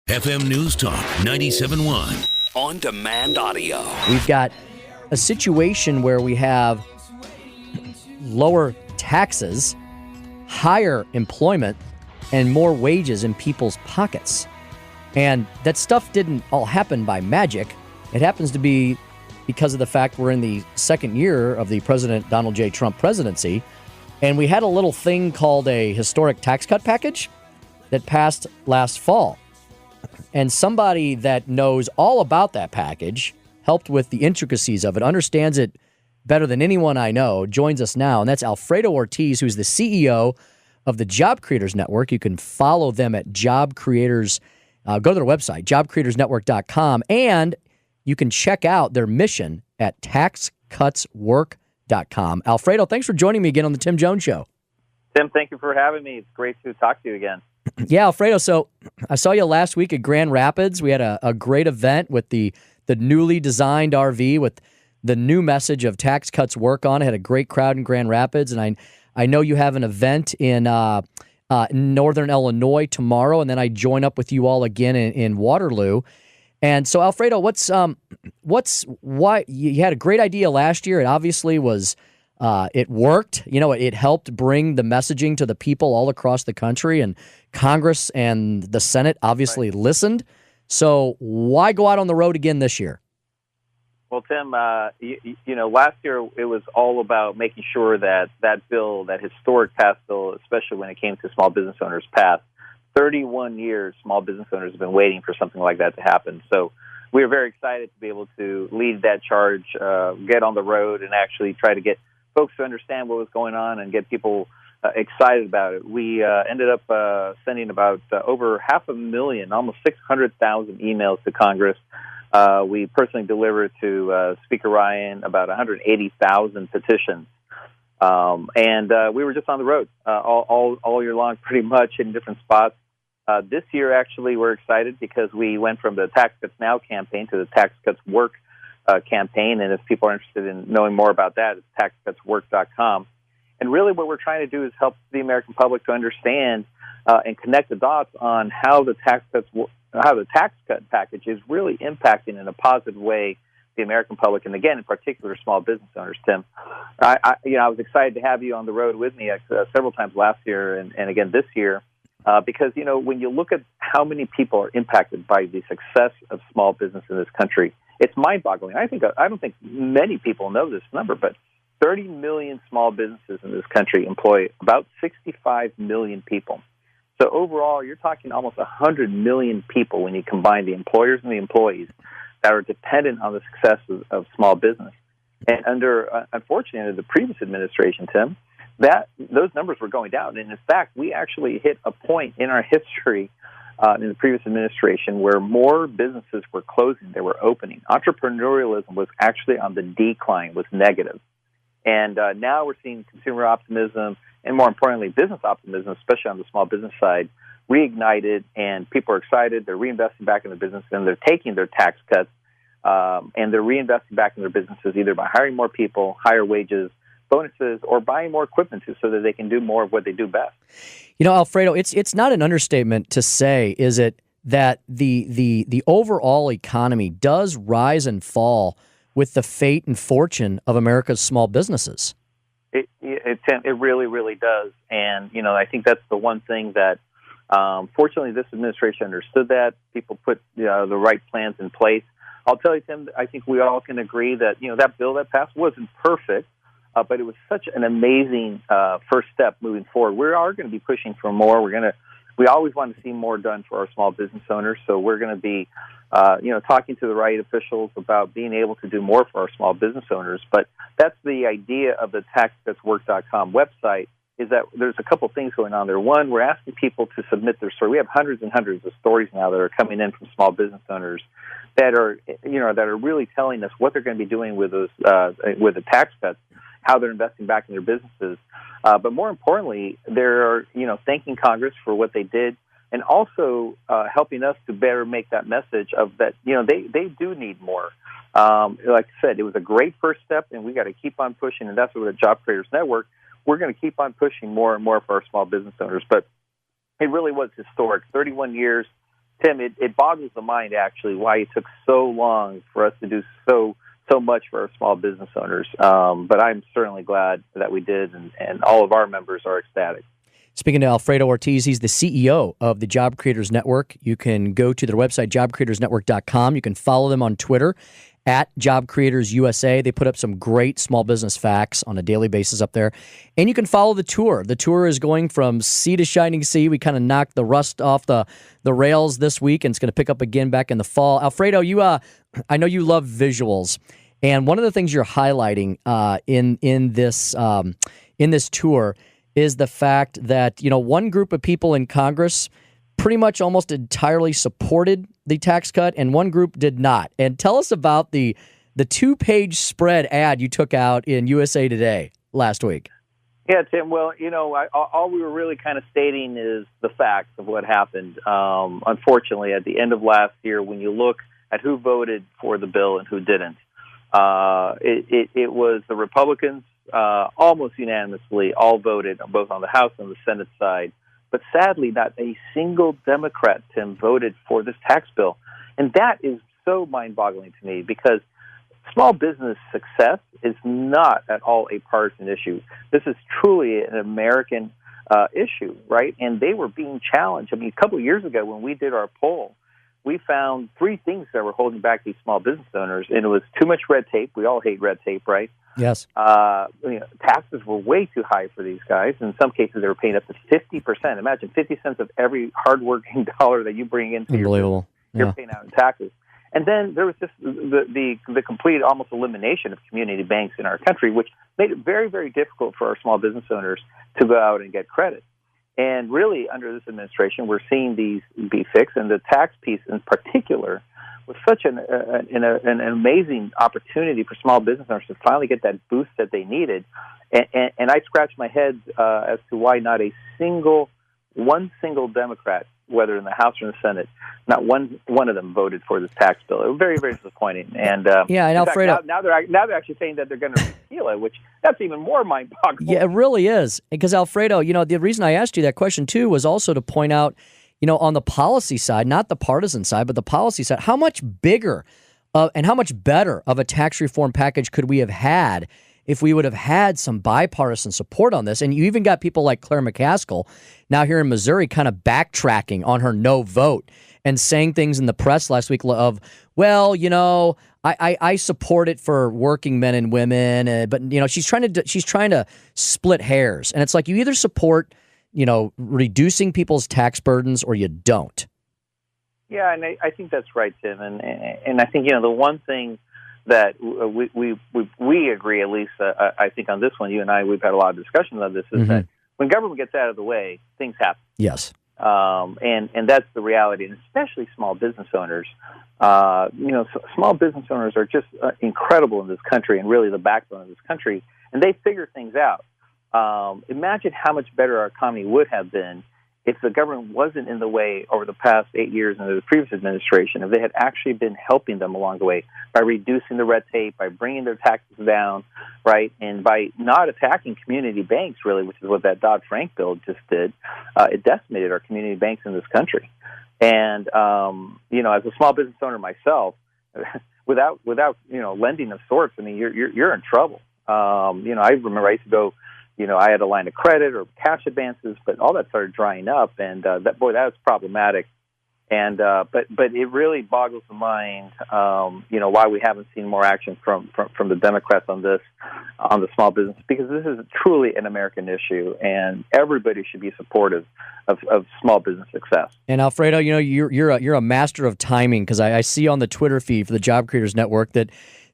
FM News Talk 97.1. On demand audio. We've got a situation where we have lower taxes, higher employment, and more wages in people's pockets. And that stuff didn't all happen by magic. It happens to be because of the fact we're in the second year of the President Donald J. Trump presidency. And we had a little thing called a historic tax cut package that passed last fall. And somebody that knows all about that package, helped with the intricacies of it, understands it better than anyone I know, joins us now. And that's Alfredo Ortiz, who's the CEO of the Job Creators Network. You can follow them at Job Creators. Go to their website, jobcreatorsnetwork.com. And you can check out their mission at taxcutswork.com. Alfredo, thanks for joining me again on the Tim Jones Show. Tim, thank you for having me. It's great to talk to you again. Yeah, Alfredo, so I saw you last week at Grand Rapids. We had a great event with the newly designed RV with the new message of Tax Cuts Work on it. Had a great crowd in Grand Rapids, and I know you have an event in Northern Illinois tomorrow, and then I join up with you all again in Waterloo. And so, Alfredo, why you had a great idea last year. It obviously was. It worked. You know, it helped bring the messaging to the people all across the country, and Congress and the Senate obviously listened. So why go out on the road again this year? Well, Tim, last year it was all about making sure that bill, that historic passed bill, especially when it came to small business owners, passed. 31 years, small business owners have been waiting for something like that to happen. So we are very excited to be able to lead that charge, get on the road, and actually try to get folks to understand what was going on and get people excited about it. We ended up sending about over 500,000, almost 600,000 emails to Congress. We personally delivered to Speaker Ryan about 180,000 petitions. And we were just on the road all year long, pretty much in different spots. This year, actually, we're excited because we went from the Tax Cuts Now campaign to the Tax Cuts Work campaign, and if people are interested in knowing more about that, it's taxcutswork.com. And really what we're trying to do is help the American public to understand and connect the dots on how the tax cut package is really impacting in a positive way the American public, and again, in particular, small business owners. Tim, I was excited to have you on the road with me several times last year and again this year, because when you look at how many people are impacted by the success of small business in this country, it's mind-boggling. I don't think many people know this number, but 30 million small businesses in this country employ about 65 million people. So overall, you're talking almost 100 million people when you combine the employers and the employees that are dependent on the success of small business. And unfortunately, under the previous administration, Tim, those numbers were going down. And in fact, we actually hit a point in our history in the previous administration where more businesses were closing, they were opening. Entrepreneurialism was actually on the decline, was negative. And now we're seeing consumer optimism and, more importantly, business optimism, especially on the small business side, reignited, and people are excited. They're reinvesting back in their business, and they're taking their tax cuts, and they're reinvesting back in their businesses either by hiring more people, higher wages, bonuses, or buying more equipment so that they can do more of what they do best. Alfredo, it's not an understatement to say, is it, that the overall economy does rise and fall with the fate and fortune of America's small businesses. It really, really does. And, I think that's the one thing that, fortunately, this administration understood that. People put the right plans in place. I'll tell you, Tim, I think we all can agree that, that bill that passed wasn't perfect, but it was such an amazing first step moving forward. We are going to be pushing for more. We always want to see more done for our small business owners, so we're going to be, talking to the right officials about being able to do more for our small business owners. But that's the idea of the taxcutswork.com website, is that there's a couple things going on there. One, we're asking people to submit their story. We have hundreds and hundreds of stories now that are coming in from small business owners that are really telling us what they're going to be doing with those with the tax cuts, how they're investing back in their businesses. But more importantly, they're thanking Congress for what they did, and also helping us to better make that message of that they do need more. Like I said, it was a great first step, and we got to keep on pushing. And that's what the Job Creators Network, we're going to keep on pushing more and more for our small business owners. But it really was historic. 31 years, Tim, it boggles the mind actually why it took so long for us to do so much for our small business owners. But I'm certainly glad that we did, and all of our members are ecstatic. Speaking to Alfredo Ortiz, he's the CEO of the Job Creators Network. You can go to their website, jobcreatorsnetwork.com. You can follow them on Twitter at Job Creators USA. They put up some great small business facts on a daily basis up there. And you can follow the tour. The tour is going from sea to shining sea. We kind of knocked the rust off the rails this week, and it's going to pick up again back in the fall. Alfredo, I know you love visuals. And one of the things you're highlighting in this tour is the fact that, one group of people in Congress pretty much almost entirely supported the tax cut, and one group did not. And tell us about the 2-page spread ad you took out in USA Today last week. Yeah, Tim. Well, all we were really kind of stating is the facts of what happened. Unfortunately, at the end of last year, when you look at who voted for the bill and who didn't, it was the Republicans almost unanimously all voted both on the House and the Senate side. But sadly, not a single Democrat, Tim, voted for this tax bill. And that is so mind-boggling to me because small business success is not at all a partisan issue. This is truly an American issue, right? And they were being challenged. I mean, a couple of years ago when we did our poll, we found 3 things that were holding back these small business owners, and it was too much red tape. We all hate red tape, right? Yes. Taxes were way too high for these guys. In some cases, they were paying up to 50%. Imagine 50 cents of every hardworking dollar that you bring into Unbelievable. You're paying out in taxes. And then there was just the complete almost elimination of community banks in our country, which made it very, very difficult for our small business owners to go out and get credit. And really, under this administration, we're seeing these be fixed, and the tax piece in particular was such an amazing opportunity for small business owners to finally get that boost that they needed. And I scratched my head as to why not one single Democrat, whether in the House or in the Senate, not one of them voted for this tax bill. It was very, very disappointing. And and Alfredo, fact, now they're actually saying that they're going to repeal it, which that's even more mind-boggling. Yeah, it really is. Because Alfredo, the reason I asked you that question too was also to point out, on the policy side, not the partisan side, but the policy side, how much bigger and how much better of a tax reform package could we have had if we would have had some bipartisan support on this? And you even got people like Claire McCaskill now here in Missouri kind of backtracking on her no vote and saying things in the press last week of, well, I support it for working men and women, but she's trying to split hairs, and it's like you either support reducing people's tax burdens or you don't. Yeah, and I think that's right, Tim, and I think the one thing that we agree, at least I think on this one, you and I, we've had a lot of discussions on this, is that when government gets out of the way, things happen. Yes. And that's the reality, and especially small business owners. Small business owners are just incredible in this country, and really the backbone of this country, and they figure things out. Imagine how much better our economy would have been if the government wasn't in the way over the past 8 years under the previous administration, if they had actually been helping them along the way by reducing the red tape, by bringing their taxes down, right, and by not attacking community banks, really, which is what that Dodd-Frank bill just did. It decimated our community banks in this country. And, as a small business owner myself, without lending of sorts, I mean, you're in trouble. I remember I used to go, I had a line of credit or cash advances, but all that started drying up, and that was problematic. And but it really boggles the mind, why we haven't seen more action from the Democrats on this, on the small business, because this is truly an American issue, and everybody should be supportive of small business success. And Alfredo, you're a master of timing, because I see on the Twitter feed for the Job Creators Network that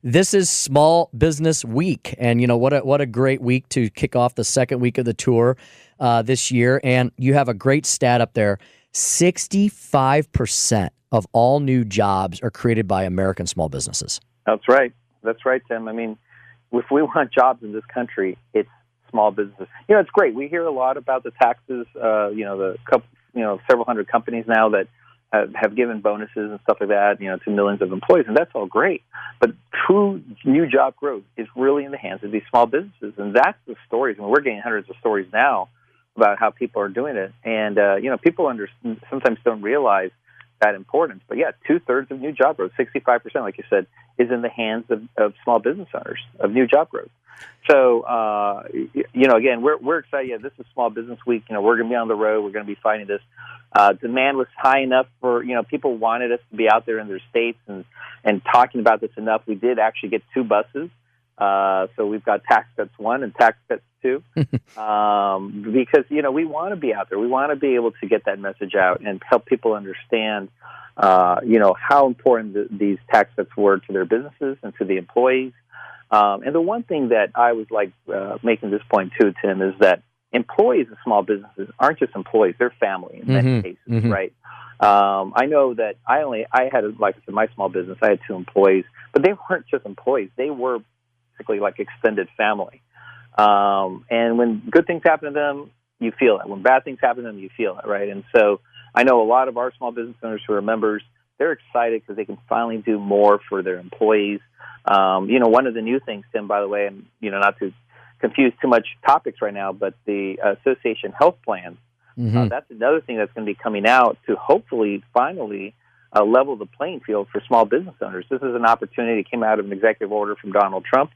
this is Small Business Week, and what a great week to kick off the second week of the tour this year. And you have a great stat up there: 65% of all new jobs are created by American small businesses. That's right, Tim. I mean, if we want jobs in this country, it's small businesses. It's great. We hear a lot about the taxes. The couple, several hundred companies now that have given bonuses and stuff like that, to millions of employees, and that's all great. But true new job growth is really in the hands of these small businesses, and that's the stories. I mean, we're getting hundreds of stories now about how people are doing it, and people sometimes don't realize that importance. But yeah, 2/3 of new job growth, 65%, like you said, is in the hands of small business owners of new job growth. So, again, we're excited. Yeah, this is Small Business Week. We're going to be on the road. We're going to be fighting this. Demand was high enough for, people wanted us to be out there in their states and talking about this enough. We did actually get 2 buses. So we've got Tax Cuts 1 and Tax Cuts 2 because, we want to be out there. We want to be able to get that message out and help people understand, how important these tax cuts were to their businesses and to the employees. And the one thing that I was making this point too, Tim, is that employees of small businesses aren't just employees; they're family in many cases, right? I know that I had, like I said, my small business. I had 2 employees, but they weren't just employees; they were basically like extended family. And when good things happen to them, you feel it. When bad things happen to them, you feel it, right? And so I know a lot of our small business owners who are members. They're excited because they can finally do more for their employees. One of the new things, Tim, by the way, and, not to confuse too much topics right now, but the association health plans, that's another thing that's going to be coming out to hopefully finally level the playing field for small business owners. This is an opportunity that came out of an executive order from Donald Trump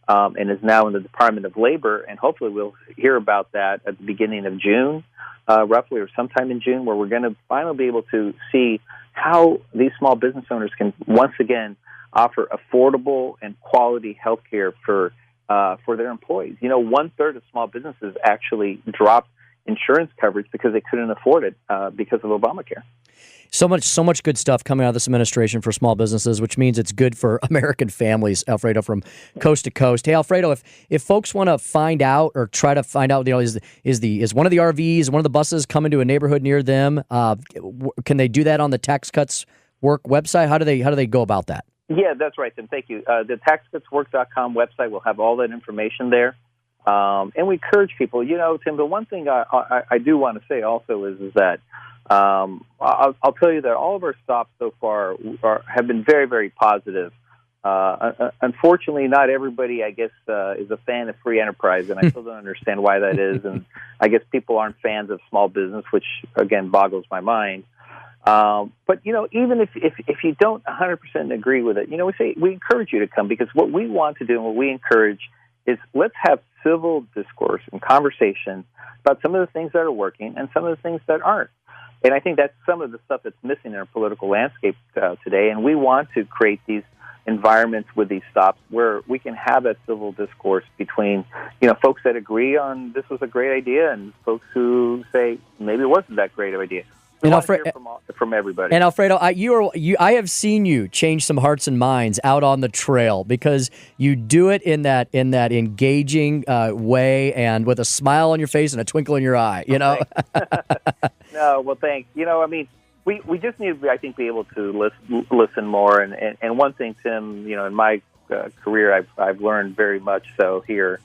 and is now in the Department of Labor, and hopefully we'll hear about that at the beginning of June, roughly, or sometime in June, where we're going to finally be able to see how these small business owners can once again offer affordable and quality health care for their employees. 1/3 of small businesses actually dropped insurance coverage because they couldn't afford it because of Obamacare. So much good stuff coming out of this administration for small businesses, which means it's good for American families, Alfredo, from coast to coast. Hey, Alfredo, if folks want to find out or try to find out, is one of the RVs, one of the buses coming to a neighborhood near them, can they do that on the Tax Cuts Work website? How do they go about that? Yeah, that's right, Tim. Thank you. The taxcutswork.com website will have all that information there. And we encourage people, Tim, the one thing I do want to say also is that I'll tell you that all of our stops so far have been very, very positive. Unfortunately, not everybody, I guess, is a fan of free enterprise, and I still don't understand why that is. And I guess people aren't fans of small business, which, again, boggles my mind. But, even if you don't 100% agree with it, we encourage you to come, because what we want to do and what we encourage is let's have civil discourse and conversation about some of the things that are working and some of the things that aren't. And I think that's some of the stuff that's missing in our political landscape today. And we want to create these environments with these stops where we can have that civil discourse between, folks that agree on this was a great idea and folks who say maybe it wasn't that great of an idea. We want to hear from everybody. And Alfredo, I have seen you change some hearts and minds out on the trail, because you do it in that engaging way and with a smile on your face and a twinkle in your eye. No, well, thanks. We just need to, I think, be able to listen more. And one thing, Tim, in my career, I've learned very much so here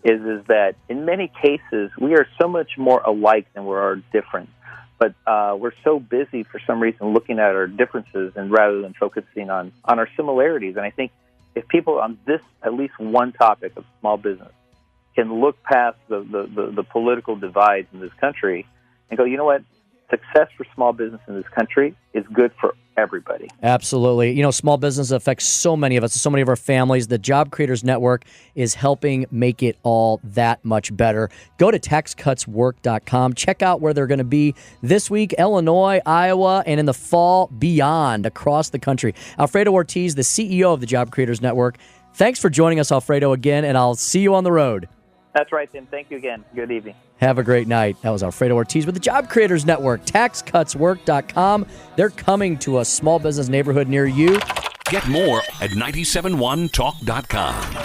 is that in many cases we are so much more alike than we are different. But we're so busy for some reason looking at our differences and rather than focusing on our similarities. And I think if people on this, at least one topic of small business, can look past the political divides in this country and go, you know what? Success for small business in this country is good for everybody. Absolutely. Small business affects so many of us, so many of our families. The Job Creators Network is helping make it all that much better. Go to taxcutswork.com. Check out where they're going to be this week, Illinois, Iowa, and in the fall beyond across the country. Alfredo Ortiz, the CEO of the Job Creators Network. Thanks for joining us, Alfredo, again, and I'll see you on the road. That's right, Tim. Thank you again. Good evening. Have a great night. That was Alfredo Ortiz with the Job Creators Network. TaxCutsWork.com. They're coming to a small business neighborhood near you. Get more at 971talk.com.